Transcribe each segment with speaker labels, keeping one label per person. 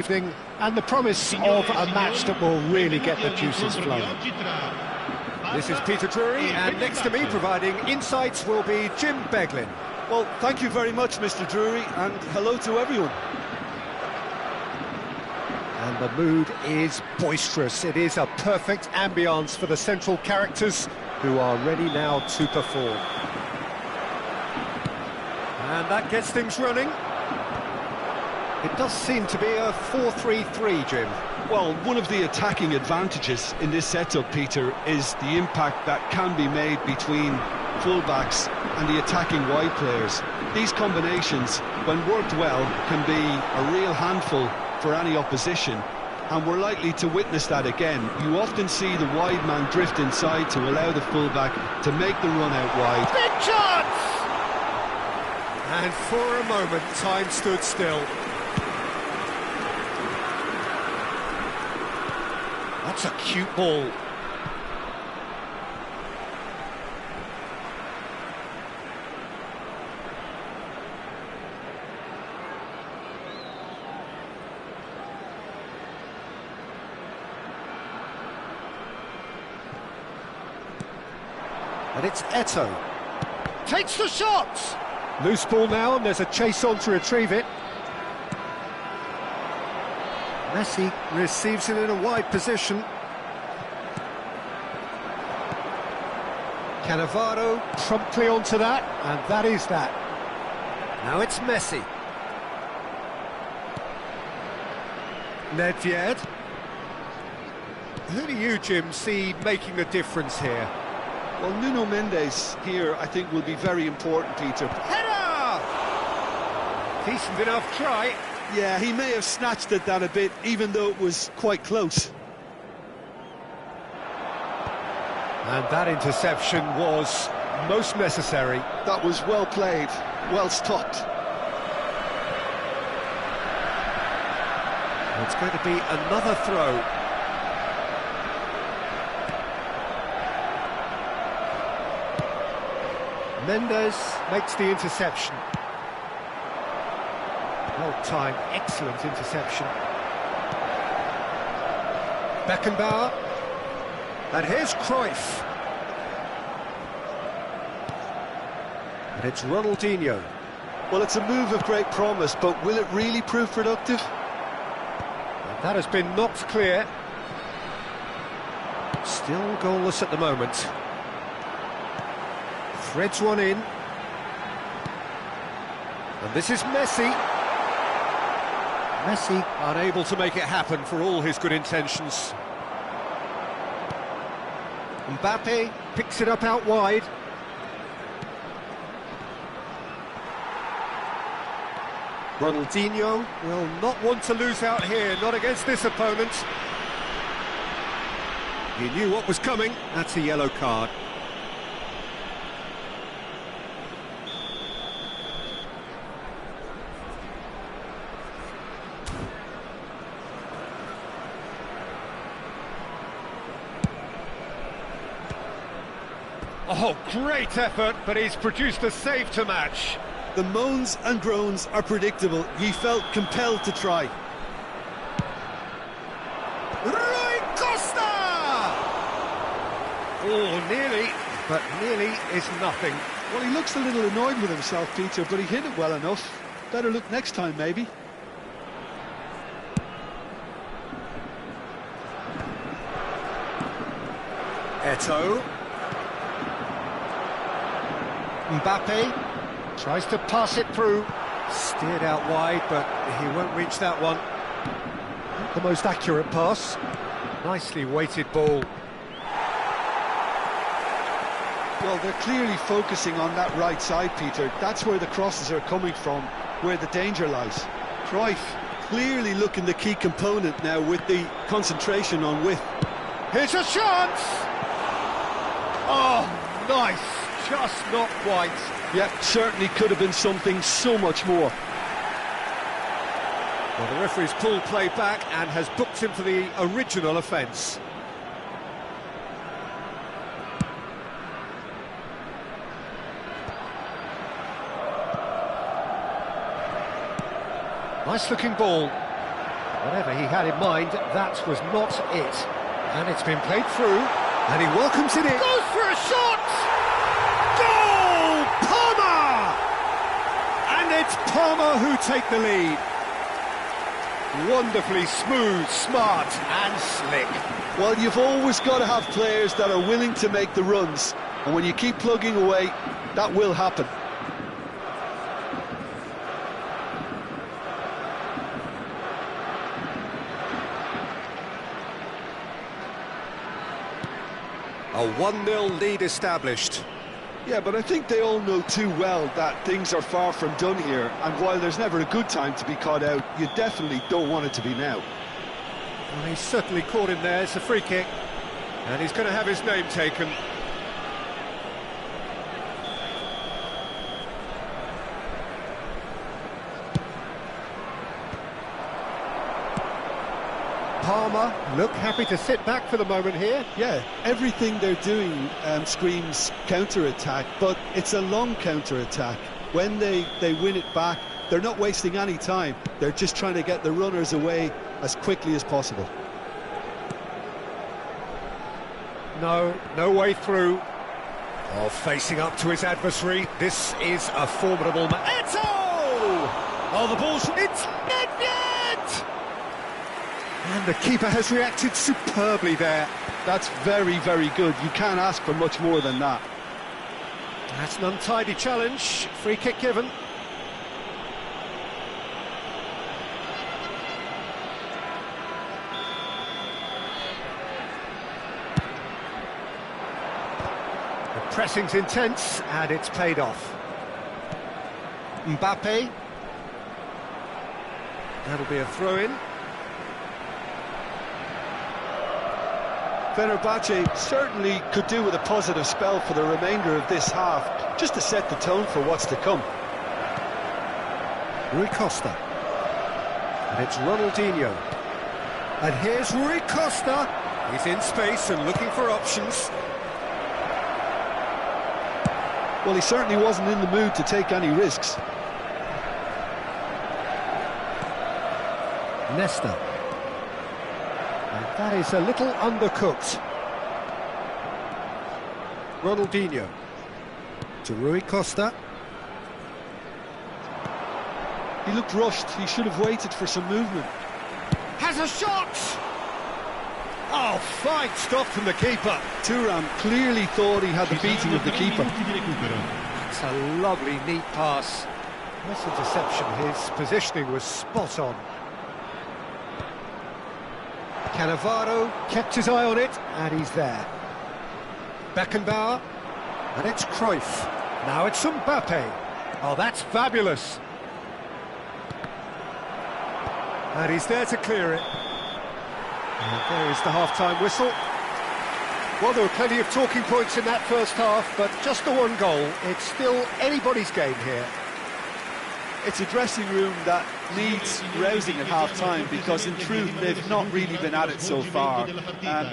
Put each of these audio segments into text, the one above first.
Speaker 1: Evening, and the promise of a match that will really get the juices flowing.
Speaker 2: This is Peter Drury, and next to me providing insights will be Jim Beglin.
Speaker 3: Well, thank you very much, Mr. Drury, and hello to everyone.
Speaker 1: And the mood is boisterous. It is a perfect ambience for the central characters who are ready now to perform.
Speaker 2: And that gets things running.
Speaker 1: It does seem to be a 4-3-3, Jim.
Speaker 3: Well, one of the attacking advantages in this setup, Peter, is the impact that can be made between fullbacks and the attacking wide players. These combinations, when worked well, can be a real handful for any opposition, and we're likely to witness that again. You often see the wide man drift inside to allow the fullback to make the run out wide.
Speaker 1: Big chance! And for a moment, time stood still. That's a cute ball. And it's Eto'o. Takes the shot! Loose ball now, and there's a chase on to retrieve it. Messi receives it in a wide position. Cannavaro promptly onto that, and that is that. Now it's Messi. Nedved. Who do you, Jim, see making the difference here?
Speaker 3: Well, Nuno Mendes here, I think, will be very important, Peter.
Speaker 1: Header! Decent enough try.
Speaker 3: Yeah, he may have snatched at that a bit, even though it was quite close.
Speaker 1: And that interception was most necessary.
Speaker 3: That was well played, well stopped.
Speaker 1: It's going to be another throw. Mendes makes the interception. Well-timed, excellent interception. Beckenbauer. And here's Cruyff. And it's Ronaldinho.
Speaker 3: Well, it's a move of great promise, but will it really prove productive?
Speaker 1: And that has been knocked clear. Still goalless at the moment. Threads one in. And this is Messi. Messi unable to make it happen for all his good intentions. Mbappe picks it up out wide. Ronaldinho will not want to lose out here, not against this opponent. He knew what was coming. That's a yellow card. Oh, great effort, but he's produced a save to match.
Speaker 3: The moans and groans are predictable. He felt compelled to try.
Speaker 1: Rui Costa! Oh, nearly, but nearly is nothing.
Speaker 3: Well, he looks a little annoyed with himself, Peter, but he hit it well enough. Better look next time, maybe.
Speaker 1: Eto'o. Mbappe tries to pass it through. Steered out wide, but he won't reach that one. Not the most accurate pass. Nicely weighted ball.
Speaker 3: Well, they're clearly focusing on that right side, Peter. That's where the crosses are coming from, where the danger lies. Cruyff clearly looking the key component now with the concentration on width.
Speaker 1: Here's a chance! Oh, nice. Just not quite.
Speaker 3: Yeah, certainly could have been something so much more.
Speaker 1: Well, the referee's pulled play back and has booked him for the original offence. Nice looking ball. Whatever he had in mind, that was not it. And it's been played through, and he welcomes it in. Goes for a shot! Goal! Palmer! And it's Palmer who take the lead. Wonderfully smooth, smart and slick.
Speaker 3: Well, you've always got to have players that are willing to make the runs, and when you keep plugging away, that will happen.
Speaker 1: A 1-0 lead established.
Speaker 3: Yeah, but I think they all know too well that things are far from done here, and while there's never a good time to be caught out, you definitely don't want it to be now.
Speaker 1: Well, he's certainly caught him there. It's a free kick, and he's going to have his name taken. Palmer look happy to sit back for the moment here.
Speaker 3: Yeah, everything they're doing screams counter-attack, but it's a long counter-attack. When they win it back, they're not wasting any time. They're just trying to get the runners away as quickly as possible.
Speaker 1: No way through. Oh, facing up to his adversary. This is a formidable man. Eto'o! Oh, the ball's... It's Nedved! And the keeper has reacted superbly there.
Speaker 3: That's very, very good. You can't ask for much more than that.
Speaker 1: That's an untidy challenge. Free kick given. The pressing's intense, and it's paid off. Mbappe. That'll be a throw-in.
Speaker 3: Fenerbahce certainly could do with a positive spell for the remainder of this half, just to set the tone for what's to come.
Speaker 1: Rui Costa. And it's Ronaldinho. And here's Rui Costa. He's in space and looking for options.
Speaker 3: Well, he certainly wasn't in the mood to take any risks.
Speaker 1: Nesta. And that is a little undercooked. Ronaldinho. To Rui Costa.
Speaker 3: He looked rushed. He should have waited for some movement.
Speaker 1: Has a shot! Oh, fine stop from the keeper.
Speaker 3: Thuram clearly thought he had the beating of the keeper.
Speaker 1: That's a lovely, neat pass. Nice interception. His positioning was spot on. Cannavaro kept his eye on it, and he's there. Beckenbauer, and it's Cruyff. Now it's Mbappe. Oh, that's fabulous. And he's there to clear it. And there is the half-time whistle. Well, there were plenty of talking points in that first half, but just the one goal. It's still anybody's game here.
Speaker 3: It's a dressing room that needs rousing at half-time, because in truth they've not really been at it so far.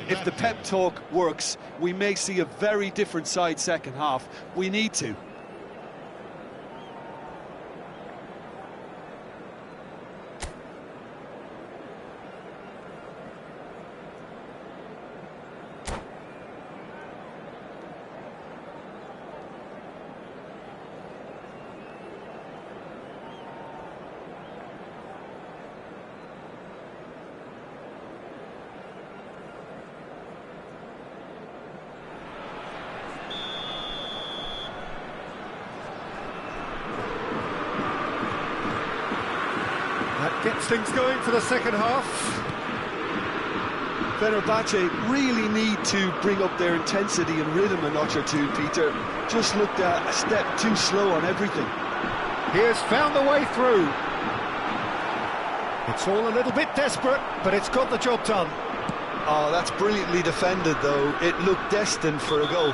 Speaker 3: If the pep talk works, we may see a very different side second half. We need to.
Speaker 1: Gets things going for the second half.
Speaker 3: Fenerbahce really need to bring up their intensity and rhythm a notch or two, Peter. Just looked a step too slow on everything.
Speaker 1: He has found the way through. It's all a little bit desperate, but it's got the job done.
Speaker 3: Oh, that's brilliantly defended, though. It looked destined for a goal.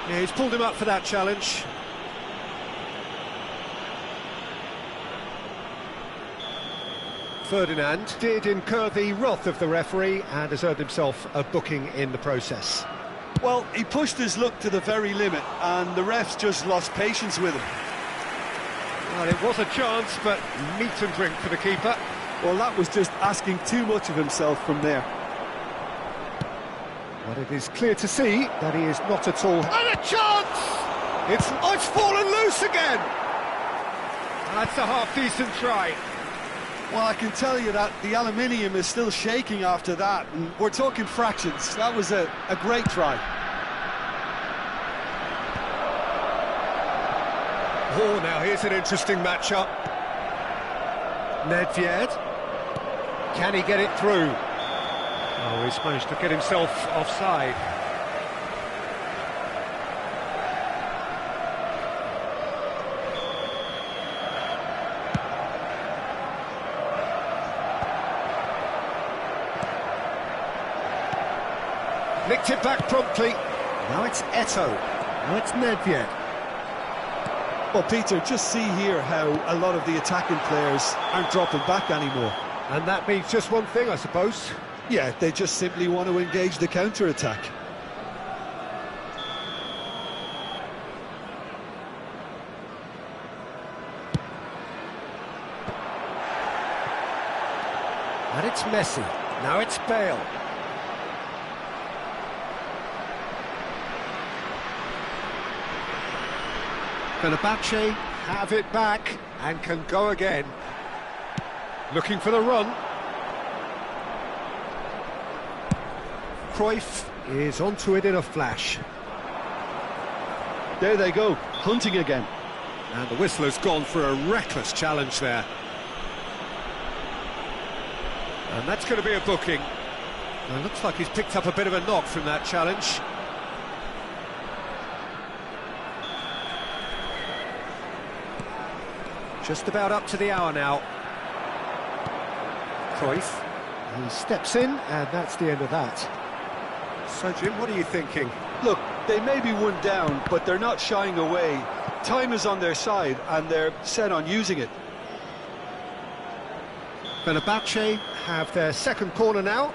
Speaker 1: Yeah, he's pulled him up for that challenge. Ferdinand did incur the wrath of the referee and has earned himself a booking in the process.
Speaker 3: Well, he pushed his luck to the very limit, and the refs just lost patience with him.
Speaker 1: Well, it was a chance, but meat and drink for the keeper.
Speaker 3: Well, that was just asking too much of himself from there.
Speaker 1: But it is clear to see that he is not at all... And a chance! It's fallen loose again! That's a half-decent try.
Speaker 3: Well, I can tell you that the aluminium is still shaking after that, and we're talking fractions. That was a great try.
Speaker 1: Oh, now here's an interesting matchup. Nedved. Can he get it through? Oh, he's managed to get himself offside. Nicked it back promptly. Now it's Eto'o. Now it's Nedved.
Speaker 3: Well, Peter, just see here how a lot of the attacking players aren't dropping back anymore.
Speaker 1: And that means just one thing, I suppose.
Speaker 3: Yeah, they just simply want to engage the counter-attack.
Speaker 1: And it's Messi. Now it's Bale. Fenerbahce have it back and can go again. Looking for the run. Cruyff is onto it in a flash.
Speaker 3: There they go, hunting again.
Speaker 1: And the whistler's gone for a reckless challenge there. And that's going to be a booking. It looks like he's picked up a bit of a knock from that challenge. Just about up to the hour now. Cruyff, he steps in, and that's the end of that. So, Jim, what are you thinking?
Speaker 3: Look, they may be one down, but they're not shying away. Time is on their side, and they're set on using it.
Speaker 1: Fenerbahce have their second corner now.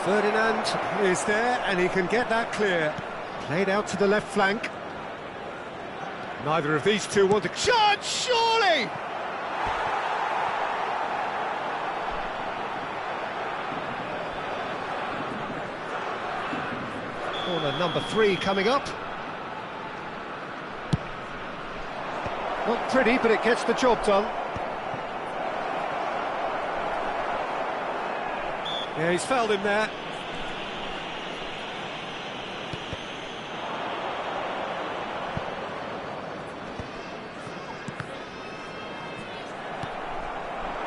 Speaker 1: Ferdinand is there, and he can get that clear. Played out to the left flank. Neither of these two want a chance, surely! Corner number 3 coming up. Not pretty, but it gets the job done. Yeah, he's fouled him there.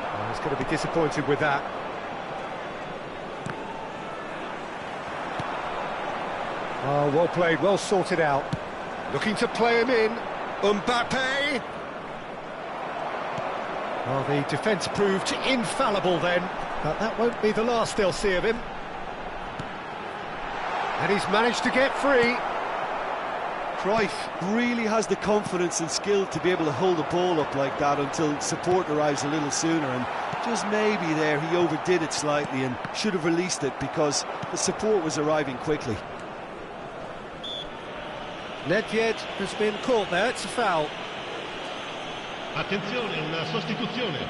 Speaker 1: Oh, he's going to be disappointed with that. Oh, well played, well sorted out. Looking to play him in. Mbappe! Well, the defence proved infallible then, but that won't be the last they'll see of him. And he's managed to get free.
Speaker 3: Cruyff really has the confidence and skill to be able to hold the ball up like that until support arrives a little sooner, and just maybe there he overdid it slightly and should have released it because the support was arriving quickly.
Speaker 1: Nedved has been caught there, it's a foul.
Speaker 2: Attenzione, una sostituzione.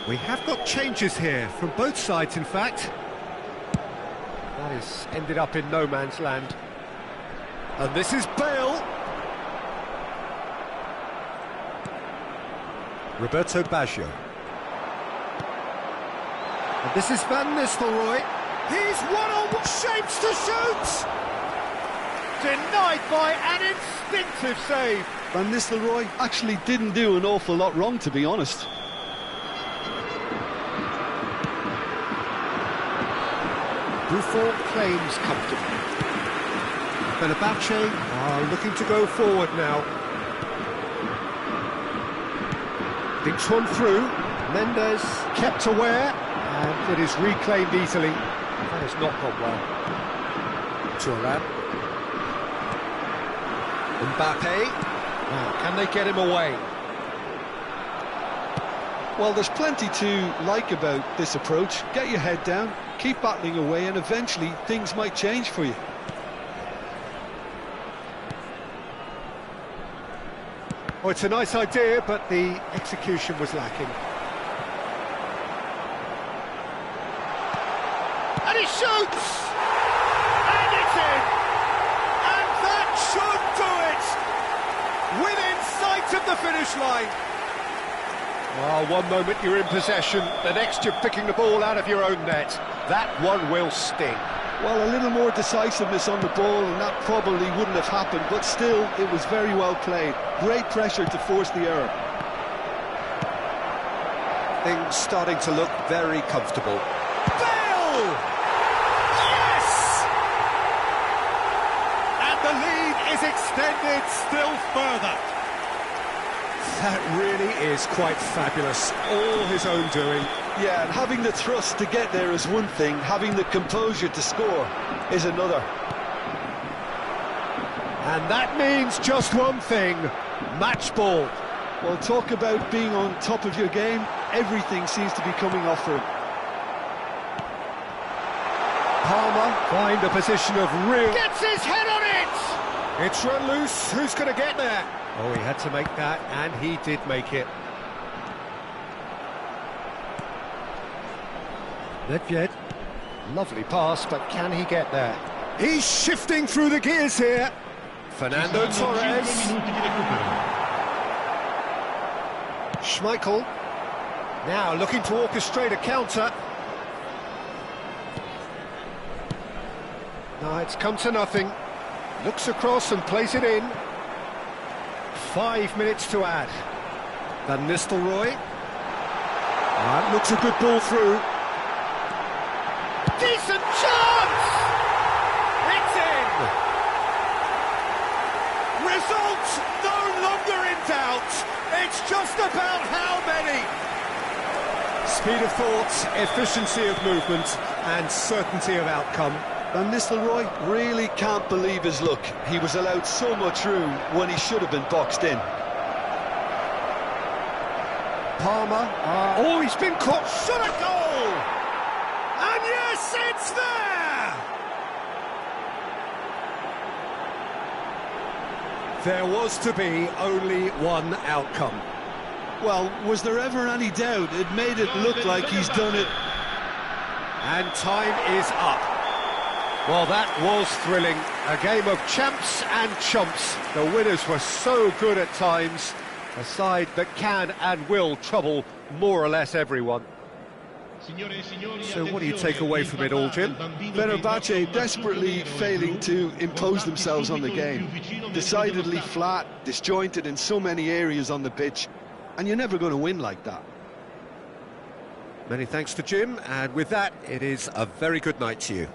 Speaker 1: We have got changes here, from both sides in fact. That has ended up in no man's land. And this is Bale. Roberto Baggio. And this is Van Nistelrooy. He's one-on-one, shapes to shoot! Denied by an instinctive save.
Speaker 3: Van Nistelrooy actually didn't do an awful lot wrong, to be honest.
Speaker 1: Buffon claims comfortably. Fenerbahce are looking to go forward now. Dinks one through. Mendes kept aware, and it is reclaimed easily. That has not gone well. Thuram. Mbappe. Now, can they get him away?
Speaker 3: Well, there's plenty to like about this approach. Get your head down, keep battling away, and eventually things might change for you.
Speaker 1: Oh, it's a nice idea, but the execution was lacking. And he shoots! And it's in! And that should do it! Within sight of the finish line. Well, one moment you're in possession, the next you're picking the ball out of your own net. That one will sting.
Speaker 3: Well, a little more decisiveness on the ball and that probably wouldn't have happened, but still, it was very well played. Great pressure to force the error.
Speaker 1: Things starting to look very comfortable. Bale! Yes! And the lead is extended still further. That really is quite fabulous. All his own doing.
Speaker 3: Yeah, and having the thrust to get there is one thing, having the composure to score is another.
Speaker 1: And that means just one thing, match ball.
Speaker 3: Well, talk about being on top of your game, everything seems to be coming off for him.
Speaker 1: Palmer find a position of real... Gets his head on it! It's run loose, who's going to get there? Oh, he had to make that, and he did make it. Nedved, lovely pass, but can he get there? He's shifting through the gears here. Fernando Torres. Schmeichel. Now looking to orchestrate a counter. No, it's come to nothing. Looks across and plays it in. 5 minutes to add. Van Nistelrooy. That looks a good ball through. Decent chance! It's in! Result no longer in doubt. It's just about how many. Speed of thought, efficiency of movement, and certainty of outcome.
Speaker 3: Van Nistelrooy really can't believe his luck. He was allowed so much room when he should have been boxed in.
Speaker 1: Palmer. Oh, he's been caught. Shot a goal! And yes, it's there! There was to be only one outcome.
Speaker 3: Well, was there ever any doubt? It made it look like he's done it.
Speaker 1: And time is up. Well, that was thrilling. A game of champs and chumps. The winners were so good at times. A side that can and will trouble more or less everyone. So what do you take away from it all, Jim?
Speaker 3: Fenerbahce desperately failing to impose themselves on the game. Decidedly flat, disjointed in so many areas on the pitch. And you're never going to win like that.
Speaker 1: Many thanks to Jim, and with that, it is a very good night to you.